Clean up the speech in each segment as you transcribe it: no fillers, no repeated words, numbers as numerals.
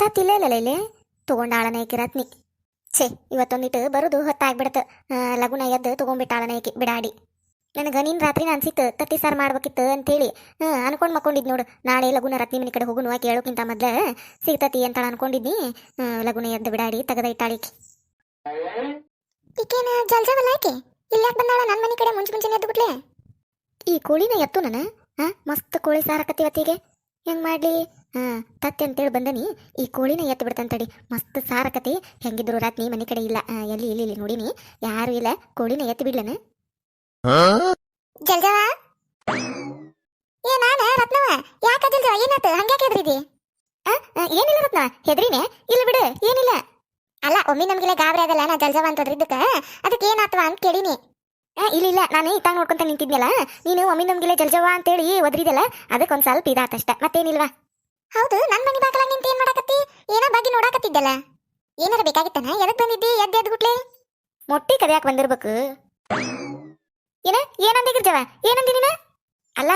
ತತ್ತಿಲ್ಲ ಇಲ್ಲ ಇಲ್ಲಿ ತೊಗೊಂಡಾಳನೇಕಿ ರತ್ನಿ. ಛೇ, ಇವತ್ತೊಂದಿಟ್ಟು ಬರೋದು ಹೊತ್ತಾಗ್ಬಿಡತ್ತ. ಲಗುನ ಎದ್ದು ತೊಗೊಂಡ್ಬಿಟ್ಟಾಳನೇಕಿ ಬಿಡಾಡಿ. ನನಗೆ ನಿನ್ನ ರಾತ್ರಿ ಅನ್ಸಿತ್ತು ತತ್ತಿ ಸಾರು ಮಾಡ್ಬೇಕಿತ್ತು ಅಂತೇಳಿ ಅನ್ಕೊಂಡು ಮಕ್ಕೊಂಡಿದ್ ನೋಡು. ನಾಳೆ ಲಗುನ ರತ್ನಿ ಮನೆ ಕಡೆ ಹೋಗುನು ಕೇಳೋಕ್ಕಿಂತ ಮೊದ್ಲು ಸಿಗ್ತತಿ ಅಂತ ಅನ್ಕೊಂಡಿದ್ನಿ. ಲಗುನ ಎದ್ದು ಬಿಡಾಡಿ ತೆಗೆದ ಇಟ್ಟಾಳಿಕಿ. ಈಕೇನ ಜಲ್ಜವಲ್ಲ ಆಕೆ ಇಲ್ಲಾಕ್ ಬಂದಾಳ ನನ್ನ ಮನೆ ಕಡೆ ಮುಂಚೆ ಎದ್ದು ಬಿಟ್ಲೆ. ಈ ಕೋಳಿನ ಎತ್ತು ನಾನು ಮಸ್ತ್ ಕೋಳಿ ಸಾರಕತ್ತಿ ಇವತ್ತಿಗೆ ಹೆಂಗ್ ಮಾಡ್ಲಿ? ತತ್ತಿ ಅಂತೇಳಿ ಬಂದನಿ, ಈ ಕೋಳಿನ ಎತ್ತು ಬಿಡ್ತಂತಡಿ. ಮಸ್ತ್ ಸಾರಕತಿ. ಹೆಂಗಿದ್ರು ರತ್ನಿ ಮನೆ ಕಡೆ ಇಲ್ಲ. ಎಲ್ಲಿ ಇಲ್ಲಿ ನೋಡಿನಿ, ಯಾರು ಇಲ್ಲ. ಕೋಳಿನ ಎತ್ತು ಬಿಡ್ಲನ ಜಲ್ಜವ. ಏ ನಾನ ರತ್ನವ, ಯಾಕ ಜಲ್ಜವ ಏನಾತ ಹಂಗ್ಯಾಕೆ ಹೆದ್ರಿದಿ? ಏನಿಲ್ಲ ರತ್ನ, ಹೆದ್ರಿನೇ ಇಲ್ಲ ಬಿಡು, ಏನಿಲ್ಲ. ಅಲ್ಲ ಒಮ್ಮೆ ನಮ್ಗೆಲ್ಲ ಗಾಬರಿ ಆಗಲ್ಲ ನಾ ಜಲ್ಜವ ಅಂತದ್ರಿದ್ದಕ್ಕ, ಅದಕ್ಕೆ ಏನಾತ್ವ ಅಂತ ಕೇಳಿನಿ. ಇಲ್ಲ ನಾನು ಇತ್ತಾಗ ನೋಡ್ಕೊಂತ ನಿಂತಿದ್ನಲ್ಲ, ನೀನು ಒಮ್ಮೆ ನಮ್ಗೆಲ್ಲ ಜಲ್ಜವ ಅಂತೇಳಿ ಒದ್ರಿದಲ್ಲ, ಅದಕ್ಕೆ ಒಂದ್ ಸ್ವಲ್ಪ ಇದಾತಷ್ಟ, ಮತ್ತೇನಿಲ್ವಾ? ಹೌದು, ನನ್ ಮನೆ ಬಾಕಲ ನಿಂತ ಏನ್ ಮಾಡಾಕತ್ತಿ? ಏನೋ ಬಗ್ಗೆ ನೋಡಾಕತ್ತಿದ್ದಲ್ಲ, ಏನಾರ ಬೇಕಾಗಿತ್ತನ? ಎದಕ್ ಬಂದಿದ್ದಿ? ಎದ್ದು ಗುಟ್ಲೆ ಮೊಟ್ಟಿ ಕದಿಯಾಕ ಬಂದಿರ್ಬೇಕು. ಏನಂದಿ ಗಿರ್ಜವ? ಏನಂದಿ ನೀನು? ಅಲ್ಲ,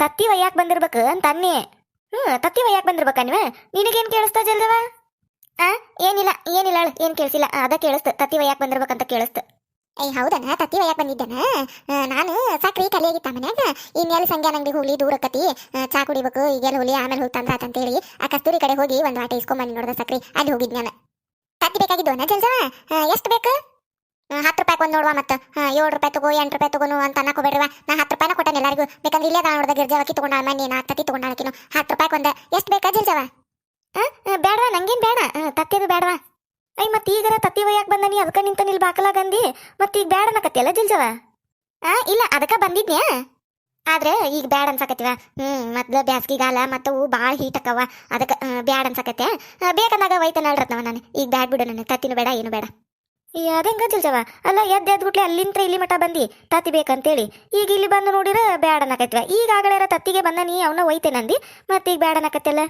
ತತ್ತಿ ಒಯ್ಯಾಕ್ ಬಂದಿರ್ಬೇಕು ಅಂತ ಅನ್ನಿ. ತತ್ತಿ ಒಯ್ಯಾಕ್ ಬಂದಿರ್ಬೇಕ ನೀವ? ನಿನಗೇನ್ ಕೇಳಿಸ್ತಾ ಜಲ್ಜವ? ಏನಿಲ್ಲ ಏನಿಲ್ಲ, ಏನ್ ಕೇಳಿಸಿಲ್ಲ. ಅದ ಕೇಳಿಸ್ತು, ತತ್ತಿ ಒಯ್ಯಾಕ್ ಬಂದಿರ್ಬೇಕಂತ ಕೇಳಿಸ್ತು. ಹೌದನ? ತತ್ತಿ ಒಯ್ಯಾಕ್ ಬಂದಿದ್ದೇನ? ನಾನು ಸಕ್ರಿ ಕಲಿಯಾಗಿತ್ತ ಮನ್ಯಾಗ. ಇನ್ನೆಲ್ಲಿ ಸಂಗ್ಯಾನ ಅಂಗಡಿಗೆ ಹೋಗ್ಲಿ, ದೂರ ಆಕತಿ, ಚಾ ಕುಡಿಬೇಕು, ಈಗೆಲ್ಲ ಹೋಗ್ಲಿ, ಆಮೇಲೆ ಹೋಗಿ ತಂದ್ರಾತಂತೇಳಿ ಆ ಕಸ್ತೂರಿ ಕಡೆ ಹೋಗಿ ಒಂದ್ ವಾಟ ಇಸ್ಕೊಂಬಂದಿ ನೋಡ್ದ ಸಕ್ರಿ. ಅಲ್ಲಿ ಹೋಗಿದ್ ನಾನು. ತತ್ತಿ ಬೇಕಾಗಿದ್ವನ ಜಲ್ಜವ? ಎಷ್ಟು ಬೇಕು? 10 ರೂಪಾಯಿ ಒಂದು ನೋಡುವ. ಮತ್ತೆ 7 ರೂಪಾಯಿ ತಗೋ, 8 ರೂಪಾಯಿ ತಗೋನು ಅಂತ ಅನ್ನಕೋಬೇಡ್ರವ. ನಾ 10 ರೂಪಾಯಿನ ಕೊಟ್ಟೆ ಎಲ್ಲರಿಗೂ. ಬೇಕಂದ್ರೆ ಇಲ್ಲೇ ನೋಡ್ದ ಗಿರ್ಜಾವಕ್ಕಿ ತಗೊಂಡಾಳ ಮನೆ, ನಾ ತತ್ತಿ ತಗೊಂಡಾಳಕಿನು. 10 ರೂಪಾಯಿ ಒಂದ. ಎಷ್ಟು ಬೇಕಾ ಜಲ್ಜವ? ಬೇಡವಾ, ನಂಗೇನ್ ಬೇಡ, ತತ್ತಿದು ಬೇಡವಾ. ಮತ್ತೆ ಈಗರ ತತ್ತಿ ಒಯ್ಯಾಕ್ ಬಂದನಿ, ಅದಕ್ಕೆ ನಿಂತ ನಿಲ್ ಬಾಕಲಾಗಂದಿ. ಮತ್ತೆ ಈಗ ಬೇಡ ಅನ್ನಕತ್ತಿಯಲ್ಲ ಜಲ್ಜವ? ಇಲ್ಲ, ಅದಕ್ಕೆ ಬಂದಿದ್ನ್ಯಾ, ಆದ್ರೆ ಈಗ ಬ್ಯಾಡ ಅನ್ಸಕತ್ತಿವ. ಮೊದ್ಲು ಬ್ಯಾಸ್ಗಿಗಾಲ ಮತ್ತು ಭಾಳ ಹೀಟ್ ಅಕ್ಕವ, ಅದಕ್ಕೆ ಬ್ಯಾಡ ಅನ್ಸಕತ್ತೆ. ಬೇಕಂದಾಗ ಒಯ್ತಾನ ರತ್ನವ ನಾನು. ಈಗ ಬ್ಯಾಡ್ ಬಿಡು, ನನಗೆ ತತ್ತಿನೂ ಬೇಡ, ಏನು ಬೇಡ. ಅದಂಗ ಜಲ್ಜವ? ಅಲ್ಲ, ಎದ್ದು ಅಲ್ಲಿಂತ್ರ ಇಲ್ಲಿ ಮಠ ಬಂದಿ ತತ್ತಿ ಬೇಕಂತೇಳಿ, ಈಗ ಇಲ್ಲಿ ಬಂದು ನೋಡಿರ ಬ್ಯಾಡ ಅನ್ನಕತ್ವ. ಈಗಾಗಲೇ ತತ್ತಿಗೆ ಬಂದನಿ, ಅವನ್ನ ಒಯ್ತೇನಂದಿ, ಮತ್ತೆ ಈಗ ಬ್ಯಾಡ ಅನ್ನಕತ್ತಿಲ್ಲ.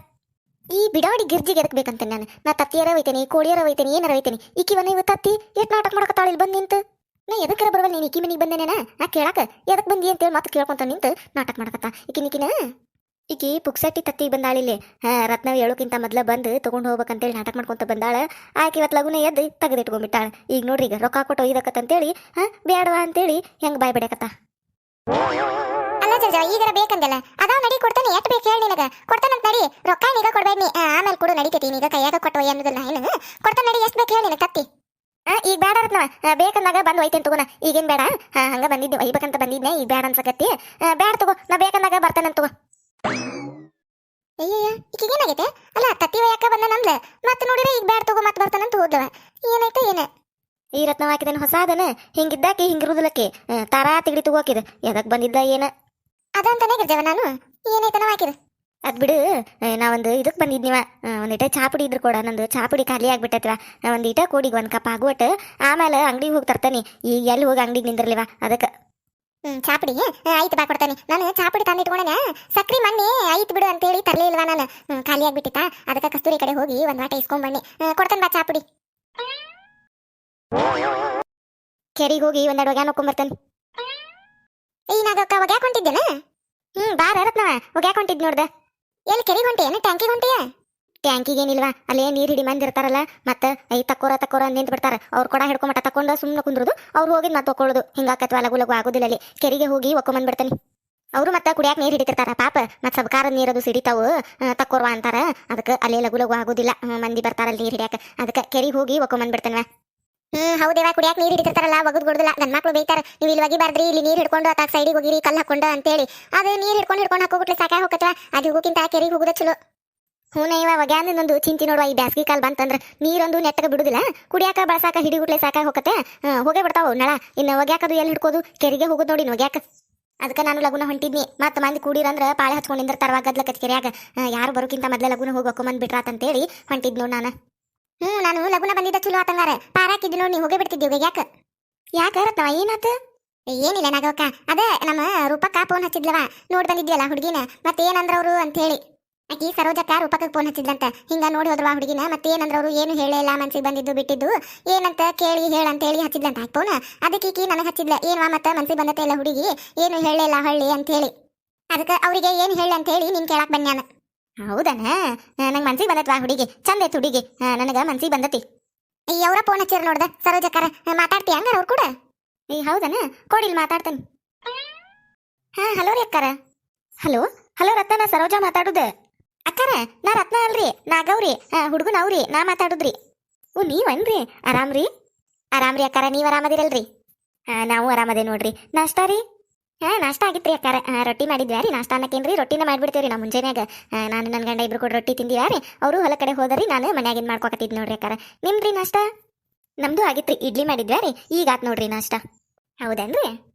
ಈ ಬಿಡಾಡಿ ಗಿರ್ಜಿಗೆ ಎದಕ್ ಬೇಕಂತ ನಾನು? ನಾ ತತ್ತಿಯರ ಒಯ್ತೇನೆ, ಕೋಳಿಯರ ಒಯ್ತೇನೆ, ಏನಾರ ಒಯ್ತೇನೆ. ಈಕಿವನ ಇವ ತತ್ತಿ ಎಷ್ಟು ನಾಟಕ ಮಾಡಕತ್ತಾಳ ಇಲ್ಲಿ ಬಂದು ನಿಂತು. ನಾ ಎದಕ್ಕರ ಬರವಲ್ಲ, ನೀನು ಈಕಿ ಮನೆಗೆ ಬಂದೇನೇನ ನಾ ಕೇಳಾಕ? ಎದಕ್ ಬಂದಿ ಅಂತೇಳಿ ಮತ್ತೆ ಕೇಳ್ಕೊಂತ ನಿಂತು ನಾಟಕ ಮಾಡಕತ್ತ. ಈಕಿ ಪುಕ್ಸಟ್ಟಿ ತತ್ತಿಗೆ ಬಂದಾಳಿಲ್ಲಿ. ರತ್ನ ಹೇಳೋಕ್ಕಿಂತ ಮೊದ್ಲ ಬಂದು ತೊಗೊಂಡು ಹೋಗ್ಬೇಕಂತೇಳಿ ನಾಟಕ ಮಾಡ್ಕೊಂತ ಬಂದಾಳ. ಆಕೆ ಇವತ್ತು ಲಗುನ ಎದ್ದು ತೆಗೆದಿಟ್ಕೊಂಡ್ಬಿಟ್ಟಾಳ. ಈಗ ನೋಡ್ರಿ, ಈಗ ರೊಕ್ಕ ಕೊಟ್ಟು ಒಯ್ದಕತ್ತಂತೇಳಿ ಬ್ಯಾಡವಾ ಅಂತೇಳಿ ಹೆಂಗ್ ಬಾಯ್ ಬಿಡಕತ್ತ. ಅಲ್ಲ ಜಲ್ಜವ, ಈಗರ ಬೇಕಂದಲ್ಲ, ಅದಾವ ನಡಿ ಕೊಡ್ತಾನೆ. ಎಷ್ಟು ಬೇಕು ಹೇಳಿ ನಿನಗ? ಕೊಡ್ತಾನಂತ ನಡಿ. ರೊಕ್ಕ ನೀಗ ಕೊಡ್ಬೇಡ ನೀ, ಆಮೇಲೆ ಕೊಡು ನಡಿತೈತಿ. ಈಗ ಕೈಯಾಗ ಕೊಟ್ಟು ಒಯ್ಯ ಅನ್ನೋದಿಲ್ಲ ಏನು? ಕೊಡ್ತಾನೆ ನಡಿ. ಎಷ್ಟು ಬೇಕು ಹೇಳಿ ನಿನಗೆ ತತ್ತಿ? ಈಗ ಬೇಡ ರತ್ನವ, ಬೇಕಂದಾಗ ಬಂದು ಒಯ್ತೇನೆ ತಗೋನ. ಈಗೇನು ಬೇಡ, ಹಂಗ ಬಂದಿದ್ದೆ ಒಯ್ಬೇಕಂತ ಬಂದಿದ್ನೆ. ಈಗ ಬೇಡ ಅನ್ಸಕತ್ತಿ, ಬೇಡ ತಗೋ, ನಾ ಬೇಕಂದಾಗ ಬರ್ತಾನಂತ ತಗೋ. ಅಯ್ಯಯ್ಯ, ಈಗೇನಾಗೈತೆ? ಅಲ್ಲ, ತತ್ತಿ ಒಯ್ಯಾಕ ಬಂದ ನಮ್ದ, ಮತ್ತೆ ನೋಡಿದ್ರೆ ಈಗ ಬ್ಯಾಡ ತಗೋ, ಮತ್ತೆ ಬರ್ತಾನಂತ ಹೋದ್ಲವ. ಏನಾಯ್ತ ಏನ? ಈ ರತ್ನ ಹಾಕಿದೇನು ಹೊಸಾದನ? ಹಿಂಗಿದ್ದಾಕಿ ಹಿಂಗಿರುದಿಲ್ಲಕ್ಕೆ ತಾರಾ ತಿಗಡಿ ತಗೋಕಿದ. ಎದಕ್ ಬಂದಿದ್ದ ಏನ ಅದಂತಾನೆ ಗಿರ್ಜವ ನಾನು. ಏನಾಯ್ತನ ಹಾಕಿದ? ಅದ್ ಬಿಡು, ನಾವೊಂದು ಇದಕ್ಕೆ ಬಂದಿದ್ನಿವ. ಒಂದಿಟ ಚಾಪುಡಿ ಇದ್ರ ಕೊಡ, ನಂದು ಚಾಪುಡಿ ಖಾಲಿ ಆಗ್ಬಿಟ್ಟೈತಿವ. ಒಂದಿಟ ಕೋಡಿಗೆ ಒಂದು ಕಪ್ ಆಗುವಟ್ಟು, ಆಮೇಲೆ ಅಂಗಡಿಗೆ ಹೋಗಿ ತರ್ತಾನೆ. ಈಗ ಎಲ್ಲಿ ಹೋಗಿ ಅಂಗಡಿಗೆ ನಿಂದಿರ್ಲಿವ, ಅದಕ್ಕೆ. ಚಾಪುಡಿ ಆಯ್ತು, ಬಾ ಕೊಡ್ತಾನೆ. ನಾನು ಚಾಪುಡಿ ತಂದಿಟ್ಕೊಂಡೇನ, ಸಕ್ರಿ ಮೊನ್ನೆ ಆಯ್ತು ಬಿಡು ಅಂತೇಳಿ ತರಲೇ ಇಲ್ವಾ ನಾನು. ಖಾಲಿ ಆಗ್ಬಿಟ್ಟಿತ್ತ, ಅದಕ್ಕೆ ಕಸ್ತೂರಿ ಕಡೆ ಹೋಗಿ ಒಂದು ವಾಟ ಇಸ್ಕೊಂಬಣ್ಣಿ. ಕೊಡ್ತಾನೆ ಬಾ ಚಾಪುಡಿ. ಕೆರಿಗೆ ಹೋಗಿ ಒಂದೆರಡು ಒಗ್ಯಾನ ನೋಡ್ಕೊಂಬರ್ತಾನೆ. ನಾಗಕ್ಕ ಒಗ್ಯಾಕ ಹೊಂಟಿದ್ದೇನ? ಬಾರ ರತ್ನವ, ಒಗ್ಯಾಕ ಹೊಂಟಿದ್ ನೋಡ್ದ. ಎಲ್ಲಿ ಕೆರಿಗೆ ಹೊಂಟೇನ? ಟ್ಯಾಂಕಿಗೆ ಹೊಂಟಿಯ? ಟ್ಯಾಂಕಿಗೇನಿಲ್ವಾ, ಅಲ್ಲೇ ನೀರು ಹಿಡಿ ಮಂದಿ ಇರ್ತಾರಲ್ಲ, ಮತ್ತೆ ತಕ್ಕೋರ ನಿಂತು ಬಿಡ್ತಾರ. ಅವ್ರು ಕೊಡ ಹಿಡ್ಕೊಂಬಟ ತಕೊಂಡು ಸುಮ್ಮನೆ ಕುಂದ್ರದು, ಅವ್ರು ಹೋಗಿ ಮತ್ತೆ ಒಕ್ಕೊಳ್ಳೋದು. ಹಿಂಗಾಕತ್ವ ಲಗು ಲಗು ಆಗೋದಿಲ್ಲ. ಅಲ್ಲಿ ಕೆರಿಗೆ ಹೋಗಿ ಒಕ್ಕೊಂಬಂದ್ಬಿಡ್ತಾನೆ. ಅವರು ಮತ್ತೆ ಕುಡಿಯಾಕ ನೀರು ಹಿಡಿತಿರ್ತಾರ ಪಾಪ, ಮತ್ತೆ ಸಬ್ಕಾರದ ನೀರದು ಸಿಡಿತಾವು, ತಕ್ಕೋರ್ವ ಅಂತಾರ. ಅದಕ್ಕೆ ಅಲ್ಲೇ ಲಗು ಲಗು ಆಗೋದಿಲ್ಲ, ಮಂದಿ ಬರ್ತಾರಲ್ಲ ನೀರು ಹಿಡಿಯಾಕ. ಅದಕ್ಕೆ ಕೆರಿಗೆ ಹೋಗಿ ಒಕ್ಕೊಂಬಂದ್ಬಿಡ್ತಾನವ. ಹೌದೇವಾ, ಕುಡಿಯಾಕ ನೀರು ಹಿಡಿತಿರ್ತಾರಲ್ಲ, ಒಗದ್ ಕೊಡುದಿಲ್ಲ. ನನ್ನ ಮಕ್ಳು ಬೈತಾರ, ನೀವು ಇಲ್ಲಿ ಒಗಿ ಬಾರ್ದ್ರಿ, ಇಲ್ಲಿ ನೀರು ಹಿಡ್ಕೊಂಡು ಅತ್ತಾಗ ಸೈಡಿಗೆ ಹೋಗಿರಿ ಕಲ್ಲು ಹಾಕೊಂಡು ಅಂತೇಳಿ. ಅದು ನೀರು ಹಿಡ್ಕೊಂಡು ಹಾಕೋಬಿಟ್ಲೆ ಸಾಕಾಗಿ ಹೋಗತ್ವ. ಅದು ಹೋಗಿಂತ ಕೆರಿಗೆ ಹೋಗುದ ಚಲೋ. ಇವ ಒಗ್ಯಾನೊಂದು ಚಿಂತಿ ನೋಡುವ. ಈ ಬ್ಯಾಸ್ಗಿ ಕಾಲ ಬಂತಂದ್ರೆ ನೀರೊಂದು ನೆಟ್ಟಗೆ ಬಿಡುದಿಲ್ಲ, ಕುಡಿಯಾಕ ಬಳಸಾಕ ಹಿಡಿಗುಟ್ಲೆ ಸಾಕಾಗಿ ಹೋಗತ್ತೆ. ಹೋಗೇ ಬಿಡ್ತಾವ ನಳ. ಇನ್ನು ಒಗ್ಯಾಕದು ಎಲ್ಲಿ ಹಿಡ್ಕೋದು? ಕೆರಿಗೆ ಹೋಗೋದು ನೋಡಿ ಒಗ್ಯಾಕ. ಅದಕ್ಕೆ ನಾನು ಲಗುನ ಹೊಂಟಿದ್ನಿ. ಮತ್ತೆ ಮಂದಿ ಕೂಡಿರಂದ್ರೆ ಪಾಳೆ ಹಚ್ಕೊಂಡು ನಿಂದಿರ್ತಾರ ಗದ್ಲಕ್ಕ ಕೆರಿಯಾಗ. ಯಾರು ಬರೋಕ್ಕಿಂತ ಮೊದಲೇ ಲಗುನ ಹೋಗಿ ಒಕ್ಕೊಂಬಂದ್ ಬಿಟ್ರಾತಂತೇಳಿ ಹೊಂಟಿದ್ ನೋಡ್ ನಾನು. ನಾನು ಲಗುನ ಬಂದಿದ್ದ ಚಲೋ ಆತಂಗಾರ. ಪಾರಾಕಿದ್ದು ನೋಡಿ, ನೀವು ಹೋಗೇ ಬಿಡ್ತಿದ್ದೀವಿ. ಯಾಕ ರತ್ನವ, ಏನಾತ? ಏನಿಲ್ಲ ನಾಗವಕ್ಕ, ಅದೇ ನಮ್ಮ ರೂಪಕ್ಕ ಫೋನ್ ಹಚ್ಚಿದ್ಲವ, ನೋಡಿ ಬಂದಿದ್ಯಲ್ಲ ಹುಡುಗಿನ. ಮತ್ತೆ ಏನಂದ್ರ ಅವರು ಅಂತ ಹೇಳಿ. ಆಕಿ ಸರೋಜಕ್ಕ ರೂಪಕ್ಕ ಫೋನ್ ಹಚ್ಚಿದ್ಲಂತ. ಹಿಂಗ ನೋಡಿ ಹೋದ್ರವ ಹುಡುಗಿನ. ಮತ್ತೆ ಏನಂದ್ರ ಅವರು? ಏನು ಹೇಳಿಲ್ಲ, ಮನ್ಸಿಗೆ ಬಂದಿದ್ದು ಬಿಟ್ಟಿದ್ದು ಏನಂತ ಕೇಳಿ ಹೇಳಂತೇಳಿ ಹಚ್ಚಿದ್ಲಂತ ಫೋನ್. ಅದಕ್ಕೆ ಈಕಿ ನನಗೆ ಹಚ್ಚಿದ್ಲ, ಏನ್ವಾ ಮತ್ತೆ ಮನ್ಸಿಗೆ ಬಂದತ್ತೆ ಇಲ್ಲ ಹುಡುಗಿ, ಏನು ಹೇಳಿಲ್ಲ ಹಳ್ಳಿ ಅಂತ ಹೇಳಿ. ಅದಕ್ಕೆ ಅವರಿಗೆ ಏನು ಹೇಳಿ ಅಂತ ಹೇಳಿ ನೀನ್ ಕೇಳಕ್ ಬನ್ಯಾನ. ಹೌದನ ನಂಗೆ ಮನ್ಸಿಗೆ ಬಂದತ್ವಾ ಹುಡುಗಿ ಚಂದ ಐತಿ ಹುಡುಗಿ ನನಗೆ ಮನ್ಸಿಗೆ ಬಂದತಿ ಈ ಅವರ ಫೋನ್ ಹಚ್ಚಿರ ನೋಡ್ದ ಸರೋಜಕ್ಕಾರ ಮಾತಾಡ್ತೀಯ ಹಂಗಾರ ಅವ್ರು ಕೂಡ ಈ ಹೌದನ ಕೊಡಿಲ್ ಮಾತಾಡ್ತೇನೆ ಹಾ ಹಲೋ ರೀ ಅಕ್ಕಾರ ಹಲೋ ಹಲೋ ರತ್ನ ನಾ ಸರೋಜಾ ಮಾತಾಡುದ ಅಕ್ಕಾರ ನಾ ರತ್ನ ಅಲ್ರಿ ನಾಗವ್ರಿ ಹುಡುಗನ ಅವ್ರಿ ನಾ ಮಾತಾಡುದ್ರಿ ಓ ನೀವನ್ರಿ ಆರಾಮ್ರಿ ಆರಾಮ್ರಿ ಅಕ್ಕಾರ ನೀವ್ ಆರಾಮದಿರಲ್ರಿ ನಾವು ಆರಾಮದೇ ನೋಡ್ರಿ ನಾಷ್ಟಾ ರೀ ನಾಷ್ಟ ಆಗಿತ್ರಿ ಅಕ್ಕಾರ ರೊಟ್ಟಿ ಮಾಡಿದ್ವಿ ರೀ ನಾಷ್ಟ ಅನ್ನಕ್ಕೇನ್ರಿ ರೊಟ್ಟಿನ ಮಾಡ್ಬಿಡ್ತೇವ್ರಿ ನಾವು ಮುಂಜಾನ್ಯಾಗ ನಾನು ನನ್ನ ಗಂಡ ಇಬ್ರು ಕೂಡ ರೊಟ್ಟಿ ತಿಂದಿವ್ರಿ ಅವರು ಹೊಲ ಕಡೆ ಹೋದರಿ ನಾನು ಮನ್ಯಾಗಿನ್ ಮಾಡ್ಕೊಕತ್ತಿದ್ ನೋಡ್ರಿ ಅಕ್ಕಾರ ನಿಮ್ರಿ ನಾಷ್ಟ ನಮ್ದು ಆಗಿತ್ರಿ ಇಡ್ಲಿ ಮಾಡಿದ್ವಿ ರೀ ಈಗ ಆತ್ ನೋಡ್ರಿ ನಾಷ್ಟ ಹೌದೇನ್ರಿ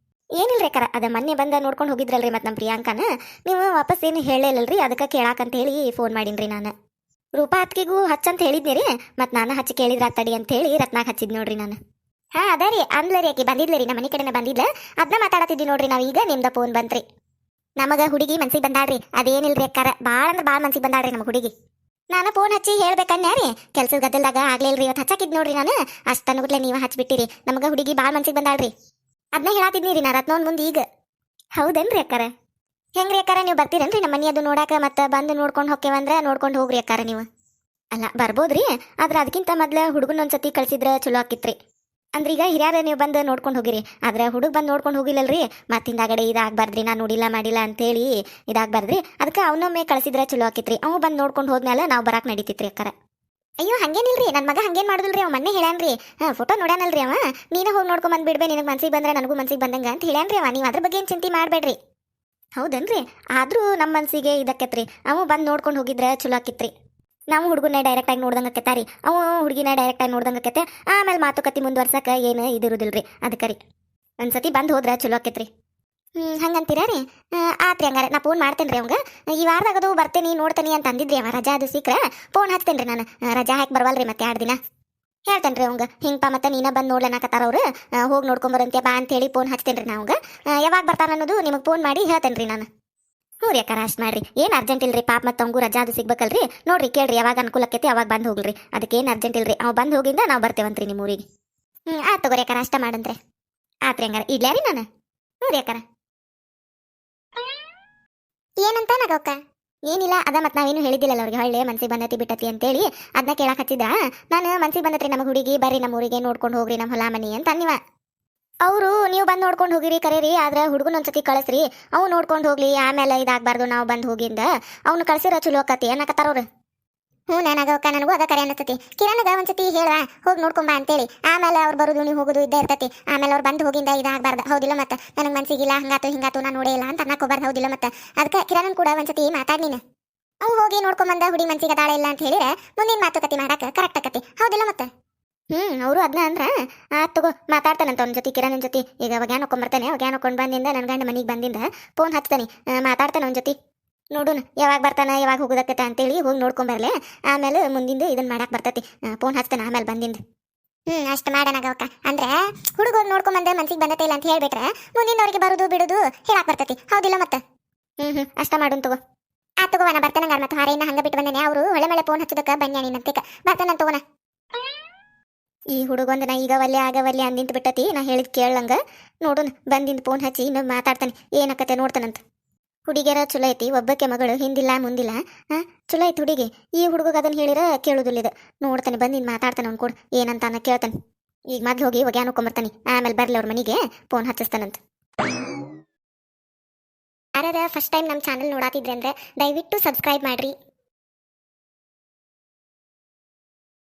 ಏನಿಲ್ರಿ ಅಕ್ಕಾರ ಅದ ಮೊನ್ನೆ ಬಂದ ನೋಡ್ಕೊಂಡು ಹೋಗಿದ್ರಲ್ರಿ ಮತ್ತೆ ನಮ್ಮ ಪ್ರಿಯಾಂಕನ ನೀವು ವಾಪಸ್ ಏನು ಹೇಳಿಲ್ಲಲ್ರಿ ಅದಕ್ಕೆ ಕೇಳಾಕಂತ ಹೇಳಿ ಫೋನ್ ಮಾಡೀನ್ರಿ ನಾನು ರೂಪಾ ಅತ್ತಿಗೆಗೂ ಹಚ್ಚಂತ ಹೇಳಿದ್ನಿ ರೀ ಮತ್ತು ನಾನು ಹಚ್ಚಿ ಕೇಳಿದ್ರ ತಡಿ ಅಂತ ಹೇಳಿ ರತ್ನಾಗ ಹಚ್ಚಿದ್ ನೋಡ್ರಿ ನಾನು ಅದ ರೀ ಅಂದ್ಲರಿ ಆಕಿ ಬಂದಿದ್ಲರಿ ನಮ್ಮ ಮನೆ ಕಡೆನ ಬಂದಿದ್ಲ ಅದನ್ನ ಮಾತಾಡತ್ತಿದ್ವಿ ನೋಡ್ರಿ ನಾವು ಈಗ ನಿಮ್ದ ಫೋನ್ ಬಂತ್ರಿ ನಮಗ ಹುಡುಗಿ ಮನ್ಸಿಗೆ ಬಂದಾಳ್ರಿ ಅದೇನಿಲ್ರಿ ಅಕ್ಕಾರ ಭಾಳ ಅಂದ್ರೆ ಭಾಳ ಮನ್ಸಿಗೆ ಬಂದಾಳ್ರಿ ನಮ್ಮ ಹುಡುಗಿ ನಾನು ಫೋನ್ ಹಚ್ಚಿ ಹೇಳ್ಬೇಕನ್ಯ ರೀ ಕೆಲ್ಸದ ಗದ್ದಲ್ದಾಗ ಆಗ್ಲಿಲ್ರಿ ಇವತ್ತು ಹಚ್ಚಾಕಿದ್ ನೋಡ್ರಿ ನಾನು ಅಷ್ಟನ್ಗುಟ್ಲೆ ನೀವು ಹಚ್ಬಿಟ್ಟಿರಿ ನಮಗ ಹುಡುಗಿ ಭಾಳ ಮನ್ಸಿಗೆ ಬಂದಾಳ್ರಿ ಅದನ್ನ ಹೇಳಾತಿದ್ನಿ ರೀ ನಾ ರತ್ನೋನ್ ಮುಂದೆ ಈಗ ಹೌದೇನ್ರಿ ಅಕ್ಕಾರ ಹೆಂಗ್ರಿ ಅಕ್ಕಾರ ನೀವು ಬರ್ತೀರೇನ್ರಿ ನಮ್ಮ ಮನೆ ಅದು ನೋಡಾಕ ಮತ್ತೆ ಬಂದು ನೋಡ್ಕೊಂಡು ಹೋಗ್ಯವಂದ್ರೆ ನೋಡ್ಕೊಂಡು ಹೋಗ್ರಿ ಅಕ್ಕಾರ ನೀವು ಅಲ್ಲ ಬರ್ಬೋದ್ರಿ ಆದ್ರೆ ಅದಕ್ಕಿಂತ ಮೊದ್ಲ ಹುಡುಗನ ಒಂದ್ಸತಿ ಕಳ್ಸಿದ್ರೆ ಚಲೋ ಆಕಿತ್ರಿ ಅಂದ್ರೆ ಈಗ ಹಿರಿಯರ ನೀವು ಬಂದು ನೋಡ್ಕೊಂಡು ಹೋಗಿರಿ ಆದ್ರೆ ಹುಡುಗ ಬಂದು ನೋಡ್ಕೊಂಡು ಹೋಗಿಲ್ಲಲ್ರಿ ಮತ್ತಿಂದಾಗಡೆ ಇದಾಗಬಾರ್ದ್ರಿ ನಾನು ನೋಡಿಲ್ಲ ಮಾಡಿಲ್ಲ ಅಂತೇಳಿ ಇದಾಗಬಾರ್ದ್ರಿ ಅದಕ್ಕೆ ಅವನೊಮ್ಮೆ ಕಳಿಸಿದ್ರೆ ಚಲೋ ಆಕಿತ್ರಿ ಅವ್ ಬಂದು ನೋಡ್ಕೊಂಡು ಹೋದ್ಮೇಲೆ ನಾವು ಬರಾಕ್ ನಡೀತಿತ್ರಿ ಅಕ್ಕಾರ ಅಯ್ಯೋ ಹಂಗೇನಿಲ್ರಿ ನನ್ನ ಮಗ ಹಂಗೇನ್ ಮಾಡುದಿಲ್ರಿ ಅವ ಮೊನ್ನೆ ಹೇಳ್ಯಾನ್ರಿ ಫೋಟೋ ನೋಡ್ಯಾನಲ್ರಿ ಅವ ನೀನು ಹೋಗಿ ನೋಡ್ಕೊಂಡ್ ಬಂದ್ಬಿಡ್ಬೇ ನಿನಗೆ ಮನ್ಸಿಗೆ ಬಂದ್ರೆ ನನಗೂ ಮನ್ಸಿಗೆ ಬಂದಂಗ ಅಂತ ಹೇಳ್ಯಾನ್ರಿ ಅವ ನೀವು ಅದ್ರ ಬಗ್ಗೆ ಏನು ಚಿಂತೆ ಮಾಡಬೇಡ್ರಿ ಹೌದನ್ರಿ ಆದ್ರೂ ನಮ್ಮ ಮನ್ಸಿಗೆ ಇದಕ್ಕೆತ್ರಿ ಅವ ಬಂದು ನೋಡ್ಕೊಂಡು ಹೋಗಿದ್ರೆ ಚಲೋ ಆಕಿತ್ರಿ ನಾವು ಹುಡುಗನ ಡೈರೆಕ್ಟ್ ಆಗಿ ನೋಡ್ದಂಗೆ ಆಕೈತಾರಿ ಅವು ಹುಡುಗಿನ ಡೈರೆಕ್ಟ್ ಆಗಿ ನೋಡ್ದಂಗೆ ಆಕೈತೆ ಆಮೇಲೆ ಮಾತುಕತೆ ಮುಂದುವರ್ಸಕ ಏನು ಇದಿರುದಿಲ್ರಿ ಅದಕ್ಕೆ ರೀ ಒಂದ್ಸತಿ ಬಂದು ಹೋದ್ರೆ ಚಲೋ ಆಕೈತ್ರಿ ಹಂಗಂತೀರಾ ರೀ ಆತ್ರಿ ಹಂಗಾರೆ ನಾ ಫೋನ್ ಮಾಡ್ತೇನೆ ರೀ ಅವಂಗ ಈ ವಾರದಾಗದು ಬರ್ತೇನೆ ನೋಡ್ತೇನೆ ಅಂತ ಅಂದಿದ್ರಿ ಅವ ರಜಾ ಅದು ಸಿಕ್ಕ್ರೆ ಫೋನ್ ಹಚ್ತೇನೆ ರೀ ನಾನು ರಜಾ ಹಾಕಿ ಬರ್ವಲ್ರಿ ಮತ್ತೆ 2 ದಿನ ಹೇಳ್ತೇನೆ ರೀ ಅವಂಗ ಹಿಂಗಪ್ಪ ಮತ್ತೆ ನೀನ ಬಂದು ನೋಡ್ಲನಾಕತ್ತಾರ ಅವ್ರು ಹೋಗಿ ನೋಡ್ಕೊಂಬರಂತೆ ಬಾ ಅಂತೇಳಿ ಫೋನ್ ಹಚ್ತೇನೆ ರೀ ನಾವು ಯಾವಾಗ ಬರ್ತಾರ ಅನ್ನೋದು ನಿಮಗೆ ಫೋನ್ ಮಾಡಿ ಹೇಳ್ತೇನೆ ರೀ ನಾನು ಹ್ಞೂ ರೀ ಅಕ್ಕಾರ ಅಷ್ಟು ಮಾಡ್ರಿ ಏನು ಅರ್ಜೆಂಟ್ ಇಲ್ರಿ ಪಾಪ ಮತ್ತು ಅವಂಗೂ ರಜಾ ಅದು ಸಿಗ್ಬೇಕಲ್ರಿ ನೋಡ್ರಿ ಕೇಳ್ರಿ ಯಾವಾಗ ಅನುಕೂಲಕ್ಕೈತಿ ಅವಾಗ ಬಂದು ಹೋಗ್ರಿ ಅದಕ್ಕೇನು ಅರ್ಜೆಂಟ್ ಇಲ್ರಿ ಅವ್ ಬಂದು ಹೋಗಿಂದ ನಾವು ಬರ್ತೇವಂತ್ರಿ ನಿಮ್ಮ ಊರಿಗೆ ಆಯ್ತು ತಗೋರಿ ಅಕ್ಕಾರ ಅಷ್ಟ ಮಾಡಂತ್ರೆ ಆತ್ರಿ ಹಂಗಾರ ಇಡ್ಲಾ ರೀ ನಾನು ಹ್ಞೂ ರೀ ಅಕ್ಕಾರ ಏನಂತ ನಗಕ್ಕ ಏನಿಲ್ಲ ಅದ ಮತ್ತೆ ನಾವೇನು ಹೇಳಿದ್ದಿಲ್ಲ ಅವ್ರಿಗೆ ಹೊಳ್ಳೆ ಮನ್ಸಿಗೆ ಬಂದತಿ ಬಿಟ್ಟತಿ ಅಂತೇಳಿ ಅದನ್ನ ಕೇಳಕ್ ಹಚ್ಚಿದ್ರ ನಾನು ಮನ್ಸಿಗೆ ಬಂದತ್ರಿ ನಮ್ಮ ಹುಡುಗಿ ಬರ್ರಿ ನಮ್ಮ ಊರಿಗೆ ನೋಡ್ಕೊಂಡು ಹೋಗ್ರಿ ನಮ್ಮ ಹೊಲ ಮನಿ ಅಂತ ನೀವ ಅವರು ನೀವು ಬಂದು ನೋಡ್ಕೊಂಡು ಹೋಗಿರಿ ಕರೀರಿ ಆದ್ರೆ ಹುಡುಗನ ಒಂದ್ಸತಿ ಕಳಿಸ್ರಿ ಅವು ನೋಡ್ಕೊಂಡು ಹೋಗ್ಲಿ ಆಮೇಲೆ ಇದಾಗಬಾರ್ದು ನಾವು ಬಂದು ಹೋಗಿಂದ ಅವ್ನು ಕಳ್ಸಿರ ಚಲೋ ಆಕತಿ ಅನ್ನಕತ್ತಾರ ಅವ್ರು ಹ್ಞೂ ನನಗಕ್ಕ ನನಗೂ ಅದ ಕರೆ ಅನ್ನತತಿ ಕಿರಣಗ ಒಂದ್ಸತಿ ಹೇಳ ಹೋಗಿ ನೋಡ್ಕೊಂಬ ಅಂತೇಳಿ ಆಮೇಲೆ ಅವ್ರು ಬರೋದು ನೀವು ಹೋಗೋದು ಇದ್ದೇ ಇರ್ತತಿ ಆಮೇಲೆ ಅವ್ರು ಬಂದು ಹೋಗಿಂದ ಇದಾಗಬಾರ್ದು ಹೌದಿಲ್ಲ ಮತ್ತೆ ನನಗೆ ಮನ್ಸಿಗಿಲ್ಲ ಹಂಗಾತು ಹಿಂಗಾತು ನಾನು ನೋಡೇ ಇಲ್ಲ ಅಂತ ಅನ್ನಕೋಬಾರ್ದು ಹೌದಿಲ್ಲ ಮತ್ತೆ ಅದಕ್ಕೆ ಕಿರಣನ್ ಕೂಡ ಒಂದ್ಸತಿ ಮಾತಾಡಿ ನೀನು ಅವು ಹೋಗಿ ನೋಡ್ಕೊಂಬಂದ ಹುಡಿ ಮನ್ಸಿಗೆ ತಾಳೆ ಇಲ್ಲ ಅಂತ ಹೇಳಿದ್ರೆ ಮುಂದಿನ ಮಾತುಕತೆ ಮಾಡಕ್ಕೆ ಕರೆಕ್ಟ್ ಆಕತಿ ಹೌದಿಲ್ಲ ಮತ್ತೆ ಅವರು ಅದನ್ನ ಅಂದ್ರ ತಗೋ ಮಾತಾಡ್ತಾನಂತ ಅವ್ನ ಜೊತೆ ಕಿರಣನ್ ಜೊತೆ ಈಗ ಒಗ್ಯಾನ ಹಾಕೊಂಬರ್ತಾನೆ ಒಗ್ಯಾನ ಹಾಕೊಂಡು ಬಂದಿಂದ ನನ್ನ ಗಂಡ ಮನೆಗೆ ಬಂದಿಂದ ಫೋನ್ ಹಚ್ತಾನೆ ಮಾತಾಡ್ತಾನೆ ಅವ್ನ ಜೊತೆ ನೋಡುನ್ ಯಾವಾಗ ಬರ್ತಾನೆ ಯಾವಾಗ ಹೋಗೋದಕ್ಕತ್ತ ಅಂತೇಳಿ ಹೋಗಿ ನೋಡ್ಕೊಂಬರ್ಲೆ ಆಮೇಲೆ ಮುಂದಿಂದ ಇದನ್ನ ಮಾಡಕ್ಕೆ ಬರ್ತೈತಿ ಫೋನ್ ಹಚ್ತಾನೆ ಆಮೇಲೆ ಬಂದಿಂದ ಅಷ್ಟು ಮಾಡೋಣಾಗವಕ್ಕ ಅಂದ್ರೆ ಹುಡುಗ ಹೋಗಿ ನೋಡ್ಕೊಂಬಂದೆ ಮನ್ಸಿಗೆ ಬಂದತೆ ಇಲ್ಲ ಅಂತ ಹೇಳ್ಬಿಟ್ರೆ ಮುಂದಿನವ್ರಿಗೆ ಬರೋದು ಬಿಡೋದು ಹೇಳಕ್ ಬರ್ತೈತಿ ಹೌದಿಲ್ಲ ಮತ್ತೆ ಅಷ್ಟ ಮಾಡುನ್ ತಗೋ ತಗೋವ ನಾ ಬರ್ತಾನಂಗಾರ ಮತ್ತೆ ಹಾರೇನ ಹಂಗ ಬಿಟ್ಟು ಬಂದೇನೆ ಅವರು ಹೊಳೆ ಮೇಲೆ ಫೋನ್ ಹಚ್ಚದಕ್ಕೆ ಬನ್ಯಾಣಿನಂತೆ ಬರ್ತಾನ ತಗೋನ ಈ ಹುಡುಗೊಂದು ಈಗ ಒಲ್ಲೆ ಆಗವಲ್ಲೆ ಅಂದಿಂತ ಬಿಟ್ಟತಿ ನಾ ಹೇಳಿದ್ ಕೇಳಂಗ ನೋಡುನ್ ಬಂದಿಂದ ಫೋನ್ ಹಚ್ಚಿ ಇನ್ನೊಂದು ಮಾತಾಡ್ತಾನೆ ಏನಕತ್ತೆ ನೋಡ್ತಾನಂತ ಹುಡುಗಿಯರ ಚಲೋ ಐತಿ ಒಬ್ಬಕ್ಕೆ ಮಗಳು ಹಿಂದಿಲ್ಲ ಮುಂದಿಲ್ಲ ಚಲೋ ಐತಿ ಹುಡುಗಿ ಈ ಹುಡುಗ ಅದನ್ನ ಹೇಳಿರ ಕೇಳುದಿಲ್ಲ ಇದು ನೋಡ್ತಾನೆ ಬಂದಿನ್ ಮಾತಾಡ್ತಾನೆ ಅವ್ನು ಕೂಡ ಏನಂತ ಕೇಳ್ತಾನೆ ಈಗ ಮೊದ್ಲು ಹೋಗಿ ಒಗ್ಯಾನ ಹಾಕೊಂಬರ್ತಾನೆ ಆಮೇಲೆ ಬರ್ಲಿ ಅವ್ರ ಮನೆಗೆ ಫೋನ್ ಹಚ್ಚಿಸ್ತಾನಂತ ಯಾರ ಫಸ್ಟ್ ಟೈಮ್ ನಮ್ಮ ಚಾನಲ್ ನೋಡಾತಿದ್ರೆ ಅಂದ್ರೆ ದಯವಿಟ್ಟು ಸಬ್ಸ್ಕ್ರೈಬ್ ಮಾಡ್ರಿ